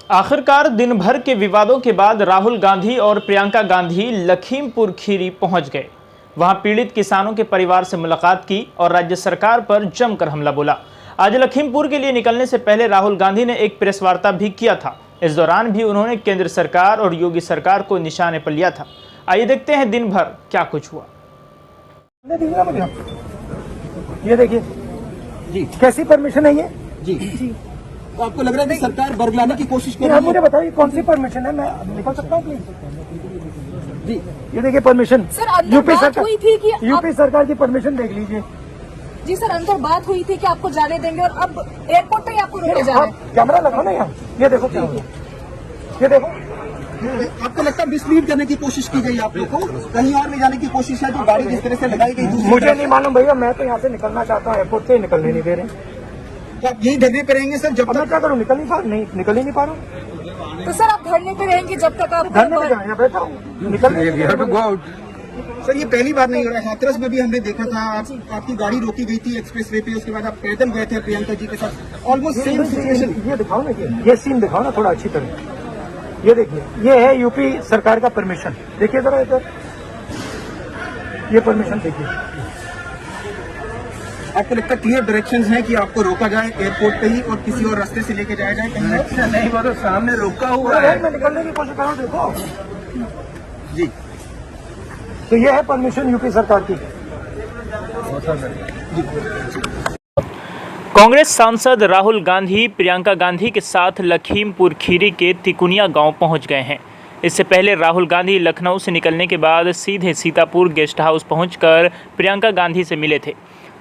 आखिरकार दिन भर के विवादों के बाद राहुल गांधी और प्रियंका गांधी लखीमपुर खीरी पहुंच गए। वहां पीड़ित किसानों के परिवार से मुलाकात की और राज्य सरकार पर जमकर हमला बोला। आज लखीमपुर के लिए निकलने से पहले राहुल गांधी ने एक प्रेस वार्ता भी किया था। इस दौरान भी उन्होंने केंद्र सरकार और योगी सरकार को निशाने पर लिया था। आइए देखते हैं दिन भर क्या कुछ हुआ। ये देखिए जी, कैसी परमिशन है ये जी? तो आपको लग रहा है कि सरकार बरगलाने की कोशिश कर रही है? मुझे बताइए कौन सी परमिशन है, मैं निकल सकता हूँ प्लीज? जी ये देखिए परमिशन, यूपी सरकार की परमिशन देख लीजिए। जी सर, अंदर बात हुई थी कि आपको जाने देंगे और अब एयरपोर्ट पे आपको रोके जा रहे हैं। कैमरा लगाओ ना यहाँ, ये देखो क्या हुआ, ये देखो। आपको लगता है मिसलीड करने की कोशिश की गई, आप लोग को कहीं और ले जाने की कोशिश है? जो गाड़ी जिस तरह से लगाई गई मुझे नहीं मालूम भैया, मैं तो यहाँ से निकलना चाहता हूँ, एयरपोर्ट से निकलने नहीं दे रहे। तो आप यही धरने पे रहेंगे सर जब तक? क्या करूँ, निकल ही नहीं पा रहा हूँ। तो सर आप धरने पे रहेंगे जब तक आप धरने पे यहाँ बैठा हूँ, निकल। सर ये पहली बार नहीं हो रहा है, हाथरस में भी हमने देखा था, आपकी गाड़ी रोकी गई थी एक्सप्रेस वे पे, उसके बाद आप पैदल गए थे प्रियंका जी के साथ, ऑलमोस्ट सेम सिचुएशन। ये दिखाओ ना, ये सीन दिखाओ ना थोड़ा अच्छी तरह। ये देखिए, ये है यूपी सरकार का परमिशन, देखिए जरा इधर, ये परमिशन देखिए। आपको लगता है क्लियर डायरेक्शंस हैं कि आपको रोका जाए एयरपोर्ट पे ही और किसी और रास्ते से लेके जाया जाए कहीं? अच्छा नहीं, वो तो सामने रोका हुआ है, मैं निकलने की कोशिश कर रहा हूँ, देखो जी। तो ये है परमिशन यूपी सरकार की। कांग्रेस सांसद राहुल गांधी प्रियंका गांधी के साथ लखीमपुर खीरी के तिकुनिया गांव पहुंच गए हैं। इससे पहले राहुल गांधी लखनऊ से निकलने के बाद सीधे सीतापुर गेस्ट हाउस पहुंचकर प्रियंका गांधी से मिले थे।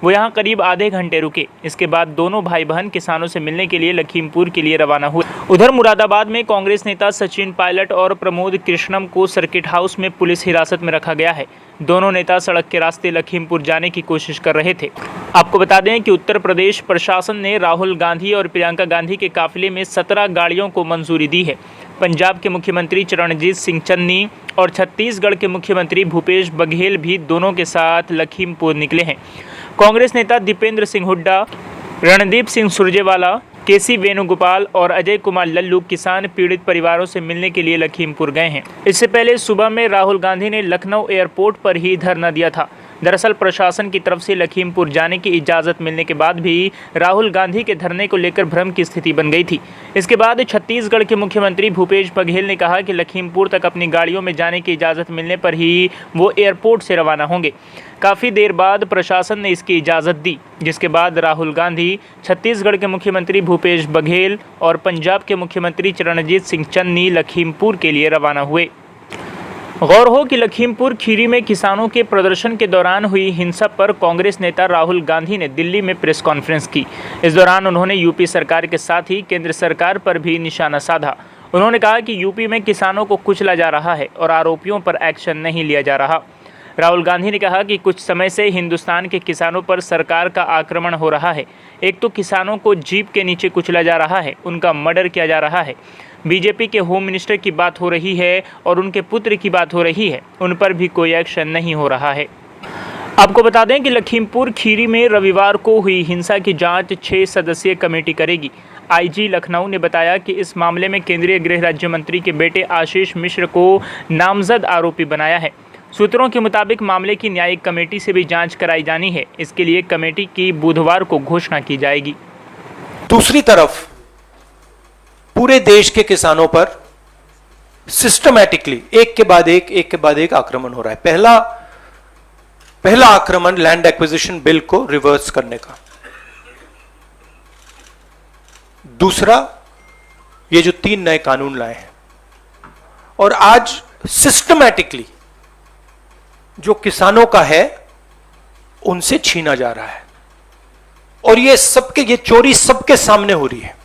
वो यहां करीब आधे घंटे रुके। इसके बाद दोनों भाई बहन किसानों से मिलने के लिए लखीमपुर के लिए रवाना हुए। उधर मुरादाबाद में कांग्रेस नेता सचिन पायलट और प्रमोद कृष्णम को सर्किट हाउस में पुलिस हिरासत में रखा गया है। दोनों नेता सड़क के रास्ते लखीमपुर जाने की कोशिश कर रहे थे। आपको बता दें कि उत्तर प्रदेश प्रशासन ने राहुल गांधी और प्रियंका गांधी के काफिले में 17 गाड़ियों को मंजूरी दी है। पंजाब के मुख्यमंत्री चरणजीत सिंह चन्नी और छत्तीसगढ़ के मुख्यमंत्री भूपेश बघेल भी दोनों के साथ लखीमपुर निकले हैं। कांग्रेस नेता दीपेंद्र सिंह हुड्डा, रणदीप सिंह सुरजेवाला, केसी वेणुगोपाल और अजय कुमार लल्लू किसान पीड़ित परिवारों से मिलने के लिए लखीमपुर गए हैं। इससे पहले सुबह में राहुल गांधी ने लखनऊ एयरपोर्ट पर ही धरना दिया था। दरअसल प्रशासन की तरफ से लखीमपुर जाने की इजाज़त मिलने के बाद भी राहुल गांधी के धरने को लेकर भ्रम की स्थिति बन गई थी। इसके बाद छत्तीसगढ़ के मुख्यमंत्री भूपेश बघेल ने कहा कि लखीमपुर तक अपनी गाड़ियों में जाने की इजाज़त मिलने पर ही वो एयरपोर्ट से रवाना होंगे। काफ़ी देर बाद प्रशासन ने इसकी इजाज़त दी, जिसके बाद राहुल गांधी छत्तीसगढ़ के मुख्यमंत्री भूपेश बघेल और पंजाब के मुख्यमंत्री चरणजीत सिंह चन्नी लखीमपुर के लिए रवाना हुए। गौर हो कि लखीमपुर खीरी में किसानों के प्रदर्शन के दौरान हुई हिंसा पर कांग्रेस नेता राहुल गांधी ने दिल्ली में प्रेस कॉन्फ्रेंस की। इस दौरान उन्होंने यूपी सरकार के साथ ही केंद्र सरकार पर भी निशाना साधा। उन्होंने कहा कि यूपी में किसानों को कुचला जा रहा है और आरोपियों पर एक्शन नहीं लिया जा रहा। राहुल गांधी ने कहा कि कुछ समय से हिंदुस्तान के किसानों पर सरकार का आक्रमण हो रहा है। एक तो किसानों को जीप के नीचे कुचला जा रहा है, उनका मर्डर किया जा रहा है। बीजेपी के होम मिनिस्टर की बात हो रही है और उनके पुत्र की बात हो रही है, उन पर भी कोई एक्शन नहीं हो रहा है। आपको बता दें कि लखीमपुर खीरी में रविवार को हुई हिंसा की जांच 6 सदस्यीय कमेटी करेगी। आईजी लखनऊ ने बताया कि इस मामले में केंद्रीय गृह राज्य मंत्री के बेटे आशीष मिश्र को नामजद आरोपी बनाया है। सूत्रों के मुताबिक मामले की न्यायिक कमेटी से भी जांच कराई जानी है। इसके लिए कमेटी की बुधवार को घोषणा की जाएगी। दूसरी तरफ पूरे देश के किसानों पर सिस्टमैटिकली एक के बाद एक आक्रमण हो रहा है। पहला आक्रमण लैंड एक्विजिशन बिल को रिवर्स करने का, दूसरा ये जो 3 नए कानून लाए हैं, और आज सिस्टमैटिकली जो किसानों का है उनसे छीना जा रहा है। और ये चोरी सबके सामने हो रही है।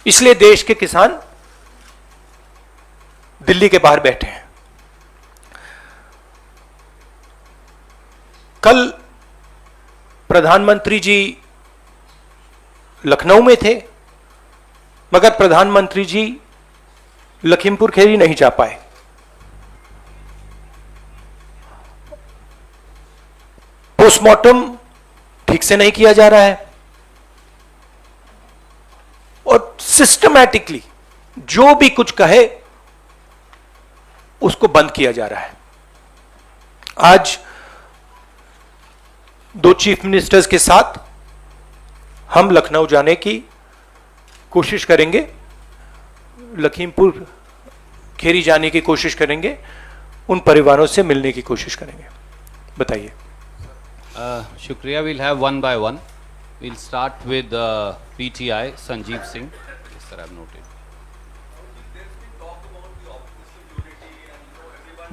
इसलिए देश के किसान दिल्ली के बाहर बैठे हैं। कल प्रधानमंत्री जी लखनऊ में थे, मगर प्रधानमंत्री जी लखीमपुर खीरी नहीं जा पाए। पोस्टमार्टम ठीक से नहीं किया जा रहा है और सिस्टमैटिकली जो भी कुछ कहे उसको बंद किया जा रहा है। आज 2 चीफ मिनिस्टर्स के साथ हम लखनऊ जाने की कोशिश करेंगे, लखीमपुर खीरी जाने की कोशिश करेंगे, उन परिवारों से मिलने की कोशिश करेंगे। बताइए। शुक्रिया। Will have one by one. Will start with PTI Sanjeev Singh. Yes, sir, I have noted.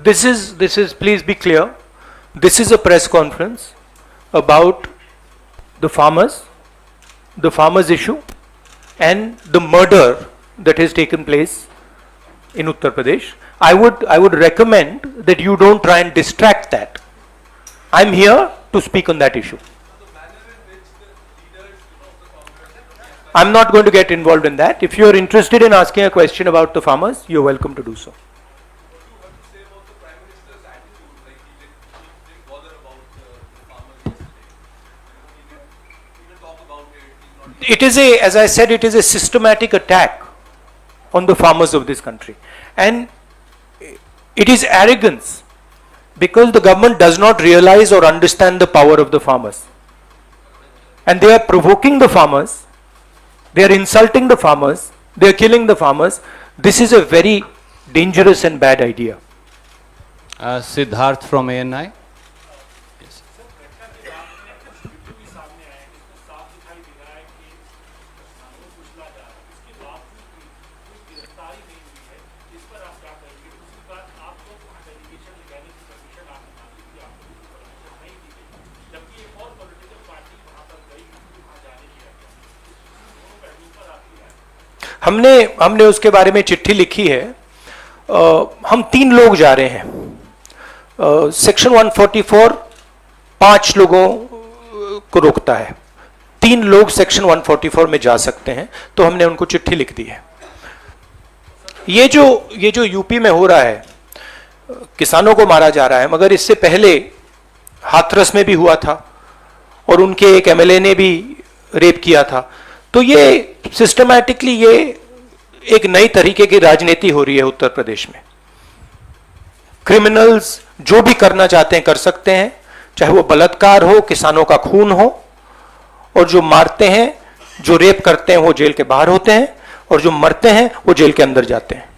This is, please be clear, this is a press conference about the farmers issue and the murder that has taken place in Uttar Pradesh. I would recommend that you don't try and distract that. I'm here to speak on that issue. I'm not going to get involved in that. If you're interested in asking a question about the farmers, you're welcome to do so. It is as I said, it is a systematic attack on the farmers of this country. And it is arrogance because the government does not realize or understand the power of the farmers. And they are provoking the farmers, they are insulting the farmers, they are killing the farmers. This is a very dangerous and bad idea. Siddharth from ANI. Yes. हमने उसके बारे में चिट्ठी लिखी है। हम 3 लोग जा रहे हैं। सेक्शन 144 5 लोगों को रोकता है, 3 लोग सेक्शन 144 में जा सकते हैं, तो हमने उनको चिट्ठी लिख दी है। ये जो यूपी में हो रहा है, किसानों को मारा जा रहा है, मगर इससे पहले हाथरस में भी हुआ था और उनके एक एमएलए ने भी रेप किया था। तो ये सिस्टमैटिकली ये एक नई तरीके की राजनीति हो रही है उत्तर प्रदेश में। क्रिमिनल्स जो भी करना चाहते हैं कर सकते हैं, चाहे वो बलात्कार हो, किसानों का खून हो, और जो मारते हैं, जो रेप करते हैं वो जेल के बाहर होते हैं, और जो मरते हैं वो जेल के अंदर जाते हैं।